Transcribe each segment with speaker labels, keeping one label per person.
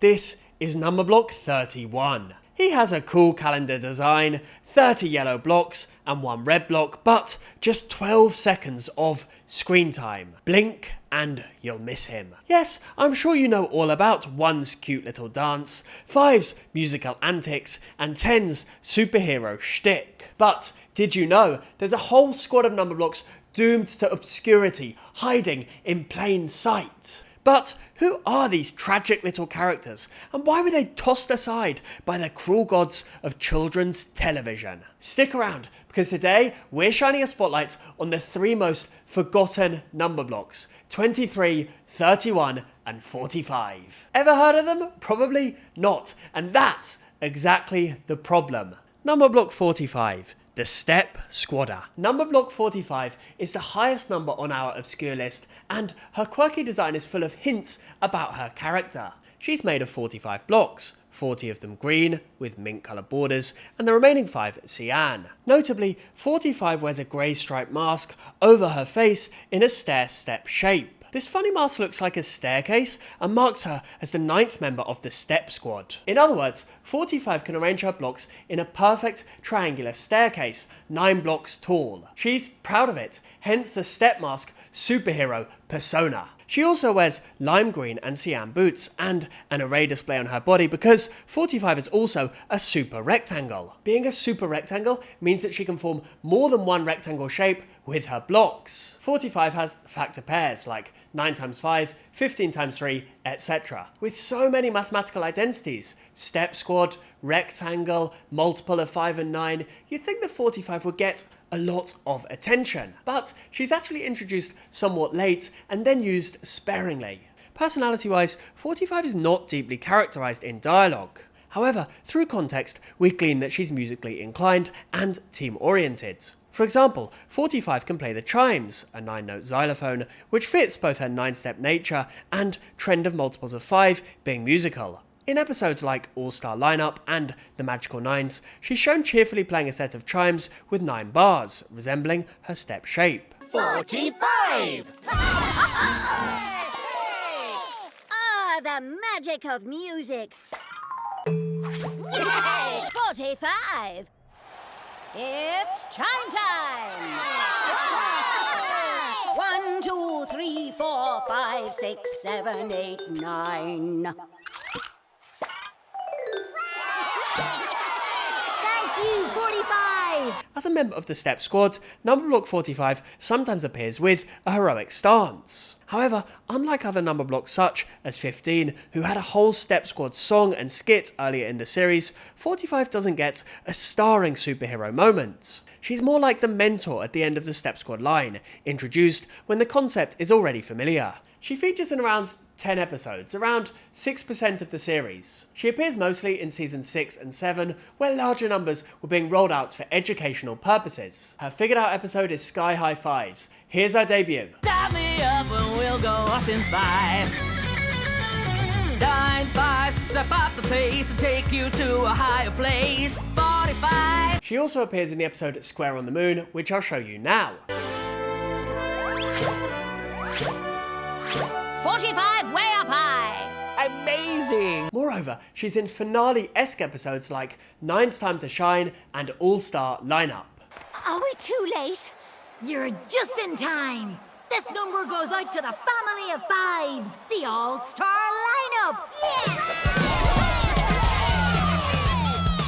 Speaker 1: This is Numberblock 31. He has a cool calendar design, 30 yellow blocks and 1 red block, but just 12 seconds of screen time. Blink and you'll miss him. Yes, I'm sure you know all about 1's cute little dance, 5's musical antics, and 10's superhero shtick. But did you know there's a whole squad of Numberblocks doomed to obscurity, hiding in plain sight? But who are these tragic little characters, and why were they tossed aside by the cruel gods of children's television? Stick around, because today we're shining a spotlight on the 3 most forgotten Numberblocks: 23, 31, and 45. Ever heard of them? Probably not, and that's exactly the problem. Numberblock 45. The Step Squadder. Numberblock 45 is the highest number on our obscure list, and her quirky design is full of hints about her character. She's made of 45 blocks, 40 of them green with mint coloured borders, and the remaining 5 cyan. Notably, 45 wears a grey striped mask over her face in a stair-step shape. This funny mask looks like a staircase and marks her as the 9th member of the Step Squad. In other words, 45 can arrange her blocks in a perfect triangular staircase, 9 blocks tall. She's proud of it, hence the Step Mask superhero persona. She also wears lime green and cyan boots and an array display on her body because 45 is also a super rectangle. Being a super rectangle means that she can form more than 1 rectangle shape with her blocks. 45 has factor pairs like 9 times 5, 15 times 3, etc. With so many mathematical identities, step squad, rectangle, multiple of 5 and 9, you'd think that 45 would get a lot of attention, but she's actually introduced somewhat late and then used sparingly. Personality-wise, 45 is not deeply characterised in dialogue. However, through context, we glean that she's musically inclined and team-oriented. For example, 45 can play the chimes, a 9-note xylophone, which fits both her 9-step nature and trend of multiples of 5 being musical. In episodes like All-Star Lineup and The Magical Nines, she's shown cheerfully playing a set of chimes with 9 bars, resembling her step shape.
Speaker 2: 45! Ah, the magic of music! Yay! 45! It's chime time! 1, 2, 3, 4, 5, 6, 7, 8, 9. Thank you, 45!
Speaker 1: As a member of the Step Squad, Numberblock 45 sometimes appears with a heroic stance. However, unlike other Numberblocks such as 15, who had a whole Step Squad song and skit earlier in the series, 45 doesn't get a starring superhero moment. She's more like the mentor at the end of the Step Squad line, introduced when the concept is already familiar. She features in around 10 episodes, around 6% of the series. She appears mostly in seasons 6 and 7, where larger numbers were being rolled out for educational purposes. Her figured out episode is Sky High Fives. Here's her debut.
Speaker 3: Dial me up and we'll go up in 5. 9, 5, step up the pace and take you to a higher place. 45.
Speaker 1: She also appears in the episode Square on the Moon, which I'll show you now.
Speaker 2: 45 way up high!
Speaker 3: Amazing!
Speaker 1: Moreover, she's in finale-esque episodes like 9's Time to Shine and All-Star Lineup.
Speaker 2: Are we too late? You're just in time! This number goes out to the family of 5s, the All-Star Lineup! Yeah!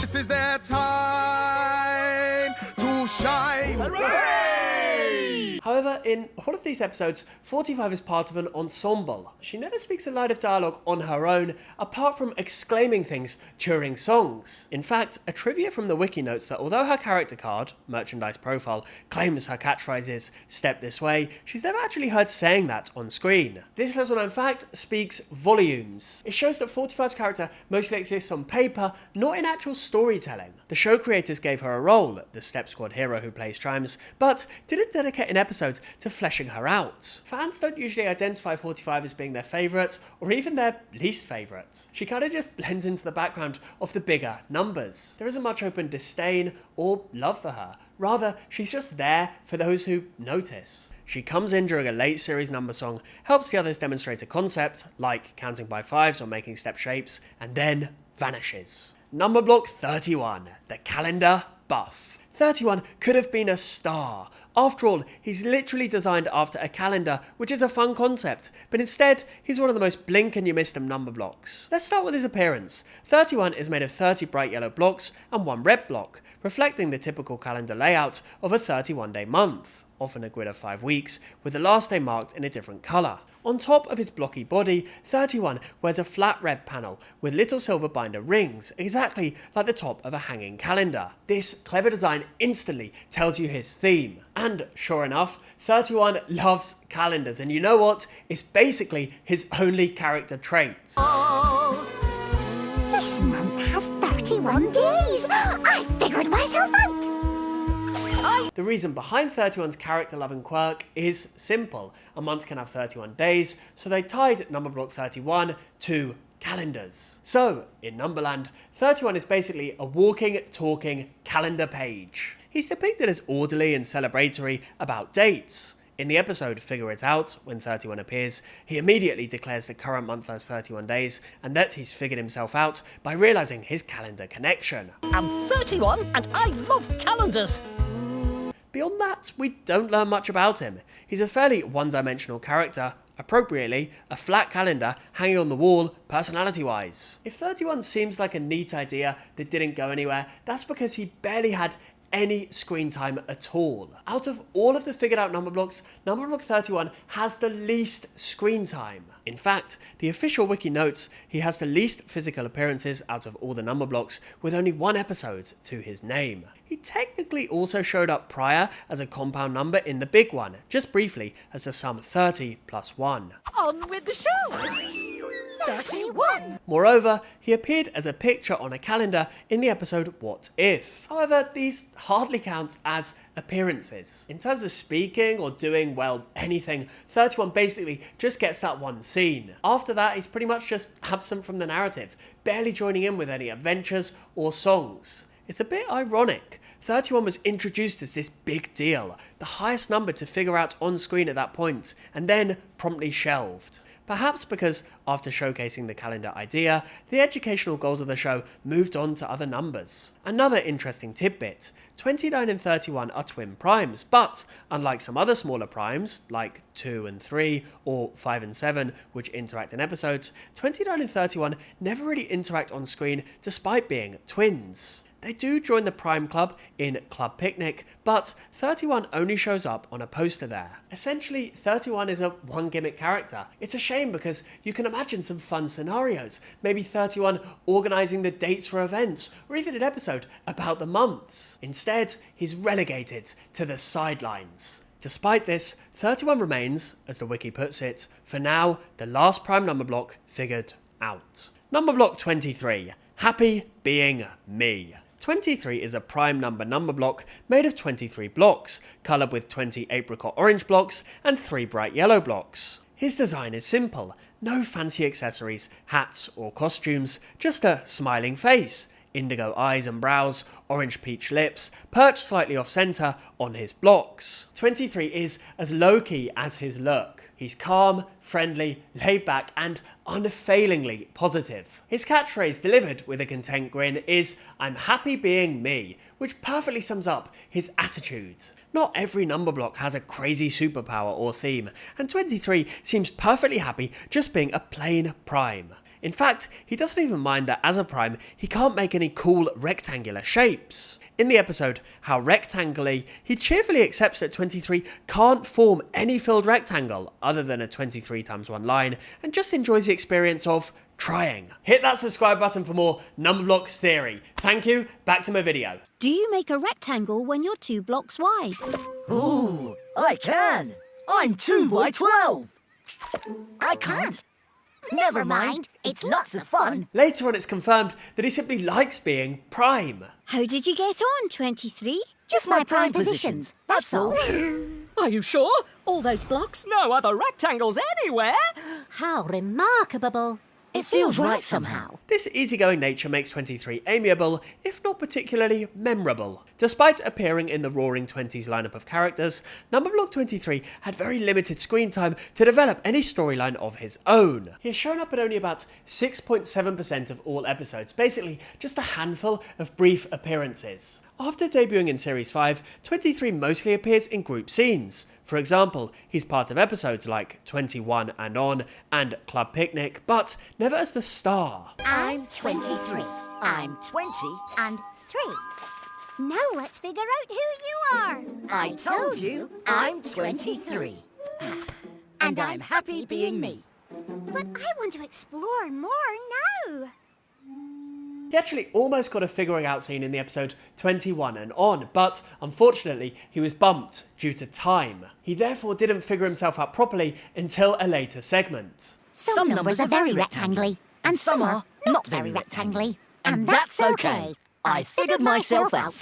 Speaker 4: This is their time to shine! Hooray!
Speaker 1: However, in all of these episodes, 45 is part of an ensemble. She never speaks a line of dialogue on her own, apart from exclaiming things during songs. In fact, a trivia from the wiki notes that although her character card, merchandise profile, claims her catchphrase is "step this way," she's never actually heard saying that on screen. This little known fact speaks volumes. It shows that 45's character mostly exists on paper, not in actual storytelling. The show creators gave her a role, the Step Squad hero who plays chimes, but didn't dedicate an episode to fleshing her out. Fans don't usually identify 45 as being their favourite, or even their least favourite. She kinda just blends into the background of the bigger numbers. There isn't much open disdain or love for her. Rather, she's just there for those who notice. She comes in during a late series number song, helps the others demonstrate a concept, like counting by fives or making step shapes, and then vanishes. Numberblock 31, the calendar buff. 31 could have been a star. After all, he's literally designed after a calendar, which is a fun concept, but instead, he's one of the most blink and you miss them number blocks. Let's start with his appearance. 31 is made of 30 bright yellow blocks and 1 red block, reflecting the typical calendar layout of a 31-day month, often a grid of 5 weeks, with the last day marked in a different colour. On top of his blocky body, 31 wears a flat red panel with little silver binder rings, exactly like the top of a hanging calendar. This clever design instantly tells you his theme. And sure enough, 31 loves calendars, and you know what? It's basically his only character trait.
Speaker 2: This month has 31 days! I figured myself out!
Speaker 1: The reason behind 31's character-loving quirk is simple. A month can have 31 days, so they tied Numberblock 31 to calendars. So, in Numberland, 31 is basically a walking, talking calendar page. He's depicted as orderly and celebratory about dates. In the episode Figure It Out, when 31 appears, he immediately declares the current month has 31 days and that he's figured himself out by realising his calendar connection.
Speaker 5: I'm 31 and I love calendars!
Speaker 1: Beyond that, we don't learn much about him. He's a fairly one-dimensional character, appropriately, a flat calendar hanging on the wall, personality-wise. If 31 seems like a neat idea that didn't go anywhere, that's because he barely had any screen time at all. Out of all of the figured out number blocks, Numberblock 31 has the least screen time. In fact, the official wiki notes he has the least physical appearances out of all the number blocks, with only 1 episode to his name. He technically also showed up prior as a compound number in the big one, just briefly as the sum 30 plus 1.
Speaker 5: On with the show! 31!
Speaker 1: Moreover, he appeared as a picture on a calendar in the episode What If? However, these hardly count as appearances. In terms of speaking or doing, well, anything, 31 basically just gets that one scene. After that, he's pretty much just absent from the narrative, barely joining in with any adventures or songs. It's a bit ironic. 31 was introduced as this big deal, the highest number to figure out on screen at that point, and then promptly shelved. Perhaps because, after showcasing the calendar idea, the educational goals of the show moved on to other numbers. Another interesting tidbit, 29 and 31 are twin primes, but unlike some other smaller primes, like 2 and 3 or 5 and 7, which interact in episodes, 29 and 31 never really interact on screen despite being twins. They do join the Prime Club in Club Picnic, but 31 only shows up on a poster there. Essentially, 31 is a one-gimmick character. It's a shame because you can imagine some fun scenarios. Maybe 31 organising the dates for events, or even an episode about the months. Instead, he's relegated to the sidelines. Despite this, 31 remains, as the wiki puts it, for now, the last prime number block figured out. Numberblock 23. Happy being me. 23 is a prime number block made of 23 blocks, coloured with 20 apricot orange blocks and 3 bright yellow blocks. His design is simple, no fancy accessories, hats or costumes, just a smiling face, indigo eyes and brows, orange peach lips, perched slightly off centre on his blocks. 23 is as low-key as his look. He's calm, friendly, laid back and unfailingly positive. His catchphrase, delivered with a content grin, is "I'm happy being me," which perfectly sums up his attitude. Not every number block has a crazy superpower or theme, and 23 seems perfectly happy just being a plain prime. In fact, he doesn't even mind that as a prime, he can't make any cool rectangular shapes. In the episode How Rectangly, he cheerfully accepts that 23 can't form any filled rectangle other than a 23 times 1 line, and just enjoys the experience of trying. Hit that subscribe button for more Numberblocks theory. Thank you, back to my video.
Speaker 2: Do you make a rectangle when you're 2 blocks wide?
Speaker 5: Ooh, I can! I'm 2 by 12! I can't! Never mind, it's lots of fun.
Speaker 1: Later on it's confirmed that he simply likes being prime.
Speaker 2: How did you get on, 23?
Speaker 5: Just my prime positions, that's all. Are you sure? All those blocks? No other rectangles anywhere?
Speaker 2: How remarkable.
Speaker 5: It feels right somehow.
Speaker 1: This easygoing nature makes 23 amiable, if not particularly memorable. Despite appearing in the Roaring Twenties lineup of characters, Numberblock 23 had very limited screen time to develop any storyline of his own. He has shown up in only about 6.7% of all episodes, basically just a handful of brief appearances. After debuting in Series 5, 23 mostly appears in group scenes. For example, he's part of episodes like 21 and On and Club Picnic, but never as the star.
Speaker 2: I'm 23.
Speaker 5: I'm 20.
Speaker 2: And 3. Now let's figure out who you are.
Speaker 5: I told you, I'm 23. And I'm happy being me.
Speaker 2: But I want to explore more now.
Speaker 1: He actually almost got a figuring out scene in the episode 21 and On, but unfortunately he was bumped due to time. He therefore didn't figure himself out properly until a later segment.
Speaker 2: Some numbers are very rectangly, and some are not very rectangly. And that's okay.
Speaker 5: I figured myself out.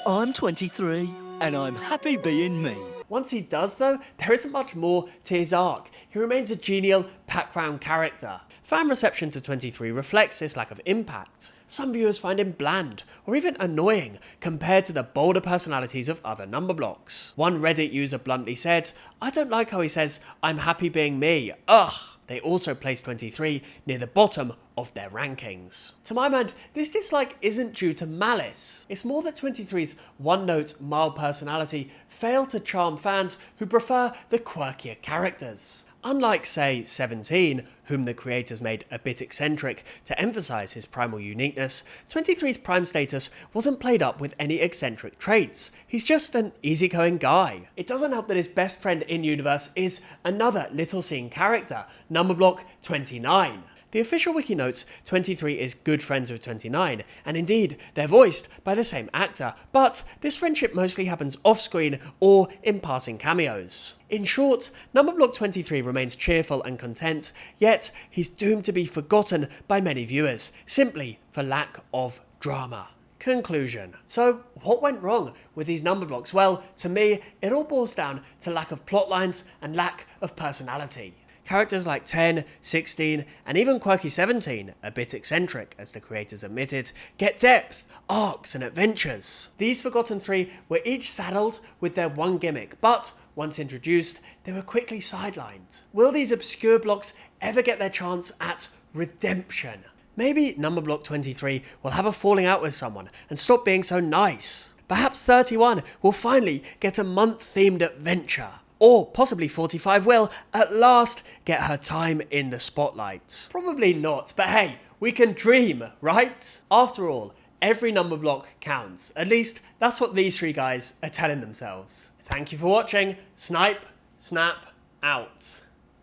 Speaker 5: I'm 23, and I'm happy being me.
Speaker 1: Once he does though, there isn't much more to his arc. He remains a genial background character. Fan reception to 23 reflects this lack of impact. Some viewers find him bland, or even annoying, compared to the bolder personalities of other Numberblocks. One Reddit user bluntly said, "I don't like how he says, 'I'm happy being me.' Ugh." They also placed 23 near the bottom of their rankings. To my mind, this dislike isn't due to malice. It's more that 23's one-note, mild personality failed to charm fans who prefer the quirkier characters. Unlike, say, 17, whom the creators made a bit eccentric to emphasize his primal uniqueness, 23's prime status wasn't played up with any eccentric traits. He's just an easygoing guy. It doesn't help that his best friend in-universe is another little-seen character, Numberblock 29. The official wiki notes 23 is good friends with 29, and indeed, they're voiced by the same actor, but this friendship mostly happens off-screen or in passing cameos. In short, Numberblock 23 remains cheerful and content, yet he's doomed to be forgotten by many viewers, simply for lack of drama. Conclusion. So, what went wrong with these Numberblocks? Well, to me, it all boils down to lack of plot lines and lack of personality. Characters like 10, 16, and even quirky 17, a bit eccentric as the creators admitted, get depth, arcs, and adventures. These forgotten three were each saddled with their one gimmick, but once introduced, they were quickly sidelined. Will these obscure blocks ever get their chance at redemption? Maybe Numberblock 23 will have a falling out with someone and stop being so nice. Perhaps 31 will finally get a month-themed adventure. Or possibly 45 will, at last, get her time in the spotlight. Probably not, but hey, we can dream, right? After all, every Numberblock counts. At least, that's what these three guys are telling themselves. Thank you for watching. Snipe, snap, out.